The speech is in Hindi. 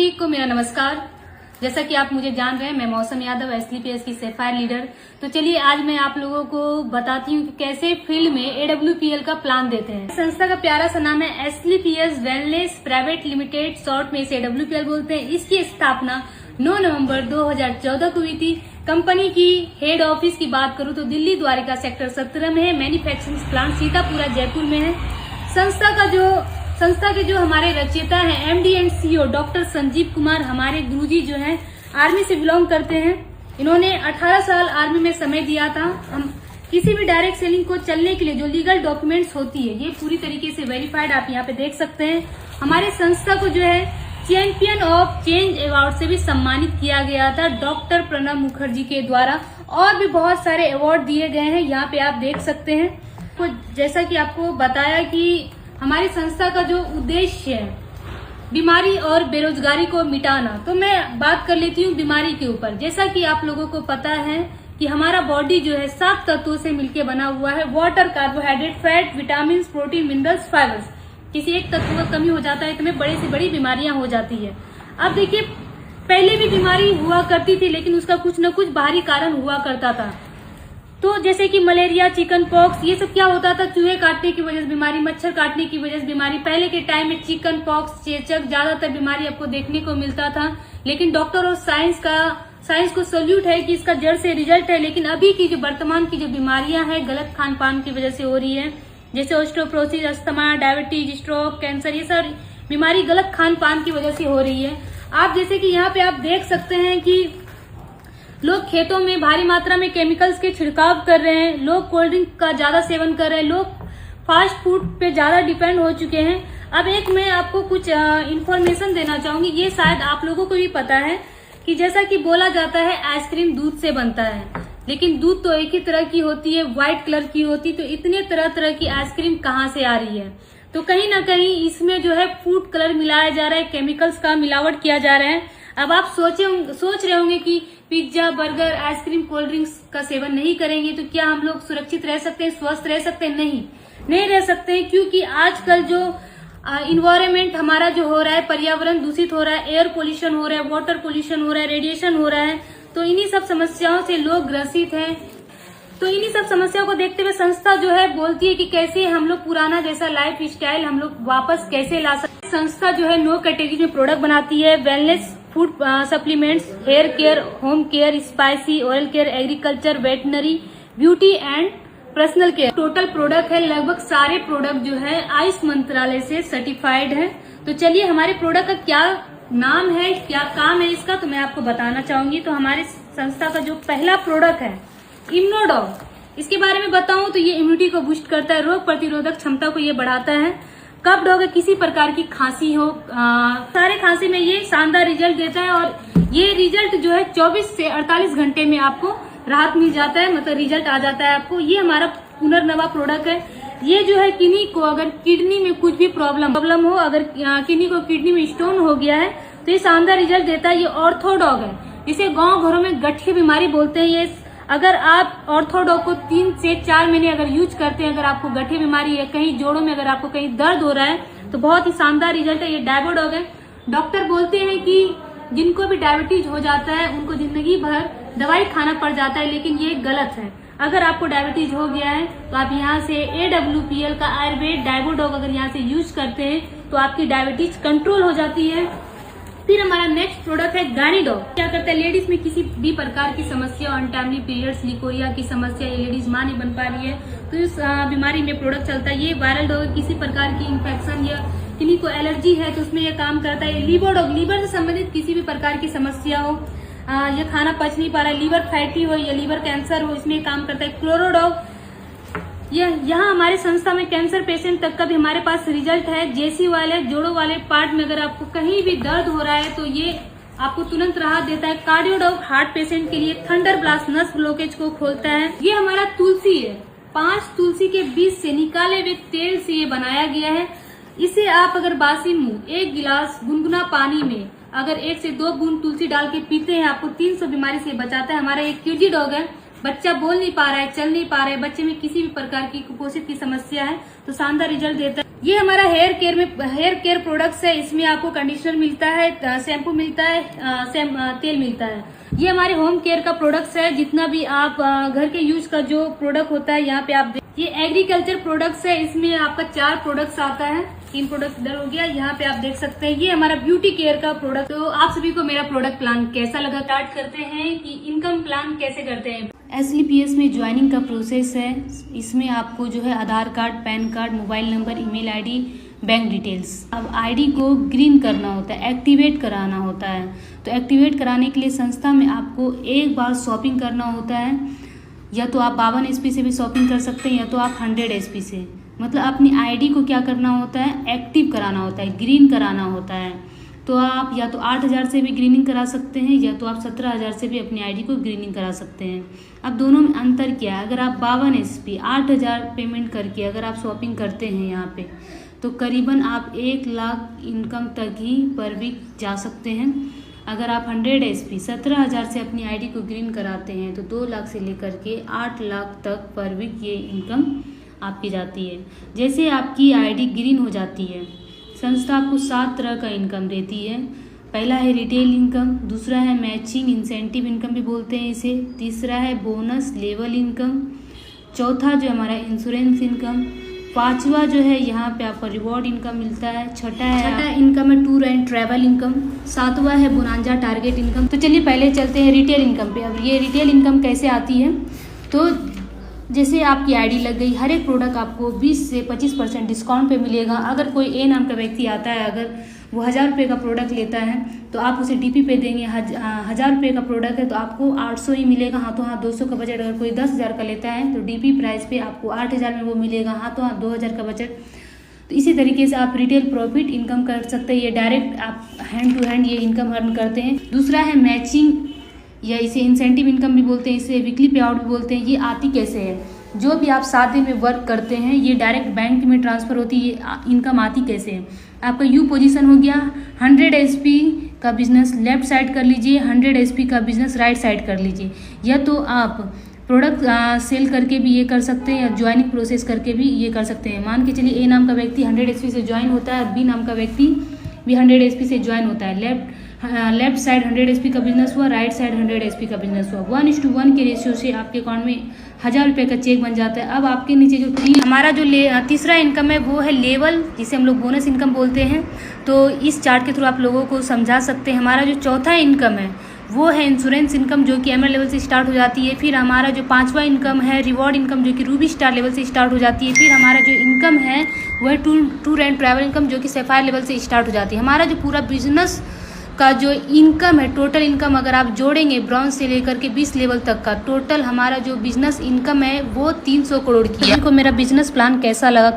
सभी को मेरा नमस्कार। जैसा कि आप मुझे जान रहे हैं, मैं मौसम यादव एसलीपीएस की सेफायर लीडर। तो चलिए आज मैं आप लोगों को बताती हूँ कि कैसे फील्ड में एडब्ल्यूपीएल का प्लान देते हैं। संस्था का प्यारा सा नाम है एसलीपीएस वेलनेस प्राइवेट लिमिटेड, शॉर्ट में इसे एडब्ल्यूपीएल बोलते हैं। इसकी स्थापना 9 नवंबर 2014 को हुई थी। कंपनी की हेड ऑफिस की बात करूँ तो दिल्ली द्वारिका सेक्टर 17 में है। मैन्युफैक्चरिंग प्लांट सीतापुरा जयपुर में है। संस्था के जो हमारे रचयिता हैं MD and CEO doctor Sanjeev Kumar, हमारे गुरुजी जो हैं आर्मी से बिलोंग करते हैं। इन्होंने 18 साल आर्मी में समय दिया था। हम किसी भी डायरेक्ट सेलिंग को चलने के लिए जो लीगल डॉक्यूमेंट्स होती है ये पूरी तरीके से वेरीफाइड आप यहाँ पे देख सकते हैं। हमारे संस्था को जो है चैंपियन ऑफ चेंज अवार्ड से भी सम्मानित किया गया था डॉक्टर प्रणब मुखर्जी के द्वारा। और भी बहुत सारे अवार्ड दिए गए हैं, यहाँ पे आप देख सकते हैं। तो जैसा कि आपको बताया कि हमारी संस्था का जो उद्देश्य है बीमारी और बेरोजगारी को मिटाना, तो मैं बात कर लेती हूँ बीमारी के ऊपर। जैसा कि आप लोगों को पता है कि हमारा बॉडी जो है 7 तत्वों से मिलकर बना हुआ है। Water, carbohydrate, fat, vitamin, protein, minerals, fibres. किसी एक तत्व का कमी हो जाता है तो हमें बड़ी से बड़ी बीमारियां हो जाती है। अब देखिए, पहले भी बीमारी हुआ करती थी लेकिन उसका कुछ न कुछ बाहरी कारण हुआ करता था। तो जैसे कि मलेरिया, चिकन पॉक्स, ये सब क्या होता था, चूहे काटने की वजह से बीमारी, मच्छर काटने की वजह से बीमारी। पहले के टाइम में चिकन पॉक्स, चेचक, ज्यादातर बीमारी आपको देखने को मिलता था। लेकिन डॉक्टर और साइंस को सल्यूट है कि इसका जड़ से रिजल्ट है। लेकिन अभी की जो वर्तमान की जो बीमारियां हैं गलत खान पान की वजह से हो रही है, जैसे osteoporosis, asthma, diabetes, stroke, cancer, ये सब बीमारी गलत खान पान की वजह से हो रही है। आप जैसे कि यहाँ पे आप देख सकते हैं कि लोग खेतों में भारी मात्रा में केमिकल्स के छिड़काव कर रहे हैं, लोग कोल्ड ड्रिंक का ज्यादा सेवन कर रहे हैं, लोग फास्ट फूड पे ज्यादा डिपेंड हो चुके हैं। अब एक मैं आपको कुछ इंफॉर्मेशन देना चाहूंगी, ये शायद आप लोगों को भी पता है कि जैसा कि बोला जाता है आइसक्रीम दूध से बनता है, लेकिन दूध तो एक ही तरह की होती है, व्हाइट कलर की होती, तो इतने तरह तरह की आइसक्रीम कहाँ से आ रही है? तो कहीं ना कहीं इसमें जो है फूड कलर मिलाया जा रहा है, केमिकल्स का मिलावट किया जा रहा है। अब आप सोच रहे होंगे कि pizza, burger, ice cream, cold drinks का सेवन नहीं करेंगे तो क्या हम लोग सुरक्षित रह सकते हैं, स्वस्थ रह सकते हैं? नहीं रह सकते हैं, क्योंकि आजकल जो इन्वायरमेंट हमारा जो हो रहा है, पर्यावरण दूषित हो रहा है, एयर पोल्यूशन हो रहा है, वाटर पोल्यूशन हो रहा है, रेडिएशन हो रहा है, तो इन्हीं सब समस्याओं से लोग ग्रसित हैं। तो इन्हीं सब समस्याओं को देखते हुए संस्था जो है बोलती है कि कैसे हम लोग पुराना जैसा लाइफ स्टाइल हम लोग वापस कैसे ला सकते। संस्था जो है 9 कैटेगरी में प्रोडक्ट बनाती है। Wellness, food supplements, hair care, home care, spicy, oil care, agriculture, veterinary, beauty and personal care. Total product है, लगभग सारे प्रोडक्ट जो है आयुष मंत्रालय से सर्टिफाइड है। तो चलिए हमारे प्रोडक्ट का क्या नाम है, क्या काम है इसका, तो मैं आपको बताना चाहूंगी। तो हमारे संस्था का जो पहला प्रोडक्ट है इम्यूनोडॉग, इसके बारे में बताऊं तो ये इम्यूनिटी को बूस्ट करता है, रोग प्रतिरोधक क्षमता को ये बढ़ाता है। कफ डॉग, किसी प्रकार की खांसी हो, सारे खांसी में ये शानदार रिजल्ट देता है। और ये रिजल्ट जो है 24 से 48 घंटे में आपको राहत मिल जाता है, मतलब रिजल्ट आ जाता है आपको। ये हमारा पुनर्नवा प्रोडक्ट है। ये जो है किडनी को, अगर किडनी में कुछ भी प्रॉब्लम हो, अगर किडनी को किडनी में स्टोन हो गया है तो ये शानदार रिजल्ट देता है। ये ऑर्थोडॉग है, इसे गाँव घरों में गठिया बीमारी बोलते हैं। ये अगर आप ऑर्थोडॉग को 3 से 4 महीने अगर यूज करते हैं, अगर आपको गठिया बीमारी है, कहीं जोड़ों में अगर आपको कहीं दर्द हो रहा है, तो बहुत ही शानदार रिजल्ट है। ये डायबोडॉग है। डॉक्टर बोलते हैं कि जिनको भी डायबिटीज हो जाता है उनको जिंदगी भर दवाई खाना पड़ जाता है, लेकिन ये गलत है। अगर आपको डायबिटीज हो गया है तो आप यहाँ से एडब्ल्यूपीएल का आयुर्वेद डायबोडॉग अगर यहाँ से यूज करते हैं तो आपकी डायबिटीज कंट्रोल हो जाती है। फिर हमारा नेक्स्ट प्रोडक्ट है गाइनीडॉग। क्या करता है, लेडीज में किसी भी प्रकार की समस्या, अनटाइमली पीरियड्स, लिकोरिया की समस्या, ये लेडीज मां नहीं बन पा रही है तो इस बीमारी में प्रोडक्ट चलता है। ये वायरल डॉग, किसी प्रकार की इंफेक्शन या किन्हीं को एलर्जी है तो उसमें ये काम करता है। लीवर डॉग, लीवर से संबंधित किसी भी प्रकार की समस्या हो, या खाना पच नहीं पा रहा है, लीवर फैटी हो या लीवर कैंसर हो, इसमें काम करता है। क्लोरोडॉग, यहाँ हमारे संस्था में कैंसर पेशेंट तक का भी हमारे पास रिजल्ट है। जेसी वाले, जोड़ों वाले पार्ट में अगर आपको कहीं भी दर्द हो रहा है तो ये आपको तुरंत राहत देता है। कार्डियोडॉग, हार्ट पेशेंट के लिए थंडर ब्लास्ट, नस ब्लॉकेज को खोलता है। ये हमारा तुलसी है, 5 तुलसी के बीज से निकाले हुए तेल से ये बनाया गया है। इसे आप अगर बासी मुंह 1 गिलास गुनगुना पानी में अगर 1 से 2 बूंद तुलसी डाल के पीते हैं, आपको 300 बीमारी से बचाता है। हमारा एक किडी डॉग है, बच्चा बोल नहीं पा रहा है, चल नहीं पा रहा है, बच्चे में किसी भी प्रकार की कुपोषित की समस्या है तो शानदार रिजल्ट देता है। ये हमारा हेयर केयर प्रोडक्ट्स है। इसमें आपको कंडीशनर मिलता है, शैम्पू मिलता है, तेल मिलता है। ये हमारे होम केयर का प्रोडक्ट्स है। जितना भी आप घर के यूज का जो प्रोडक्ट होता है यहाँ पे आप ये एग्रीकल्चर प्रोडक्ट्स है। इसमें आपका 4 प्रोडक्ट्स आता है, 3 प्रोडक्ट इधर हो गया। यहाँ पे आप देख सकते हैं ये हमारा ब्यूटी केयर का प्रोडक्ट। तो आप सभी को मेरा प्रोडक्ट प्लान कैसा लगा, स्टार्ट करते हैं कि इनकम प्लान कैसे करते हैं। SLPS में ज्वाइनिंग का प्रोसेस है। इसमें आपको जो है Aadhaar card, PAN card, mobile number, email ID, bank details. अब आईडी को ग्रीन करना होता है, एक्टिवेट कराना होता है। तो एक्टिवेट कराने के लिए संस्था में आपको एक बार शॉपिंग करना होता है। या तो आप 52 SP से भी शॉपिंग कर सकते हैं, या तो आप 100 SP से। मतलब अपनी आईडी को क्या करना होता है, एक्टिव कराना होता है, ग्रीन कराना होता है। तो आप या तो 8000 से भी ग्रीनिंग करा सकते हैं, या तो आप 17000 से भी अपनी आईडी को ग्रीनिंग करा सकते हैं। अब दोनों में अंतर क्या है, अगर आप 52 SP 8000 पेमेंट करके अगर आप शॉपिंग करते हैं यहाँ पे, तो करीबन आप 1 लाख इनकम तक ही पर वीक जा सकते हैं। अगर आप 100 SP 17000 से अपनी आईडी को ग्रीन कराते हैं तो 2 लाख से लेकर के 8 लाख तक पर वीक ये इनकम आपकी जाती है। जैसे आपकी आईडी ग्रीन हो जाती है, संस्था आपको 7 तरह का इनकम देती है। पहला है रिटेल इनकम, दूसरा है मैचिंग इंसेंटिव इनकम भी बोलते हैं इसे, तीसरा है बोनस लेवल इनकम, चौथा जो हमारा इंश्योरेंस इनकम, पांचवा जो है यहाँ पे आपको रिवॉर्ड इनकम मिलता है, छठा इनकम है टूर एंड ट्रैवल इनकम, सातवां है बोनांजा टारगेट इनकम। तो चलिए पहले चलते हैं रिटेल इनकम पे। अब ये रिटेल इनकम कैसे आती है, तो जैसे आपकी आईडी लग गई, हर एक प्रोडक्ट आपको 20 से 25% डिस्काउंट पे मिलेगा। अगर कोई ए नाम का व्यक्ति आता है, अगर वो 1000 रुपये का प्रोडक्ट लेता है तो आप उसे DP पे देंगे। 1000 रुपये का प्रोडक्ट है तो आपको 800 ही मिलेगा, हाथों हाथ 200 का बजट। अगर कोई 10,000 का लेता है तो DP प्राइस पे आपको 8000 में वो मिलेगा, हाथों हाथ 2000 का बजट। तो इसी तरीके से आप रिटेल प्रॉफिट इनकम कर सकते हैं। ये डायरेक्ट आप हैंड टू हैंड ये इनकम अर्न करते हैं। दूसरा है मैचिंग, या इसे इंसेंटिव इनकम भी बोलते हैं, इसे वीकली पे आउट भी बोलते हैं। ये आती कैसे है, जो भी आप 7 दिन में वर्क करते हैं ये डायरेक्ट बैंक में ट्रांसफ़र होती है। ये इनकम आती कैसे है, आपका यू पोजीशन हो गया, 100 SP का बिजनेस लेफ्ट साइड कर लीजिए, 100 SP का बिजनेस राइट साइड कर लीजिए। या तो आप प्रोडक्ट सेल करके भी ये कर सकते हैं, या ज्वाइनिंग प्रोसेस करके भी ये कर सकते हैं। मान के चलिए ए नाम का व्यक्ति 100 SP से ज्वाइन होता है, बी नाम का व्यक्ति भी 100 SP से ज्वाइन होता है। लेफ्ट साइड 100 SP का बिजनेस हुआ, राइट साइड 100 SP का बिजनेस हुआ। 1:1 के रेशियो से आपके अकाउंट में 1000 रुपये का चेक बन जाता है। अब आपके नीचे जो हमारा जो तीसरा इनकम है वो है लेवल, जिसे हम लोग बोनस इनकम बोलते हैं। तो इस चार्ट के थ्रू आप लोगों को समझा सकते हैं। हमारा जो चौथा इनकम है वो है इंश्योरेंस इनकम, जो कि ML लेवल से स्टार्ट हो जाती है। फिर हमारा जो पांचवा इनकम है रिवॉर्ड इनकम, जो कि रूबी स्टार लेवल से स्टार्ट हो जाती है। फिर हमारा जो इनकम है वो है टूर एंड ट्रैवल इनकम, जो कि सैफायर लेवल से स्टार्ट हो जाती है। हमारा जो पूरा बिजनेस का जो इनकम है, टोटल इनकम अगर आप जोड़ेंगे ब्रॉन्ज से लेकर के 20 लेवल तक का, टोटल हमारा जो बिजनेस इनकम है वो 300 करोड़ की है। आपको मेरा बिजनेस प्लान कैसा लगा?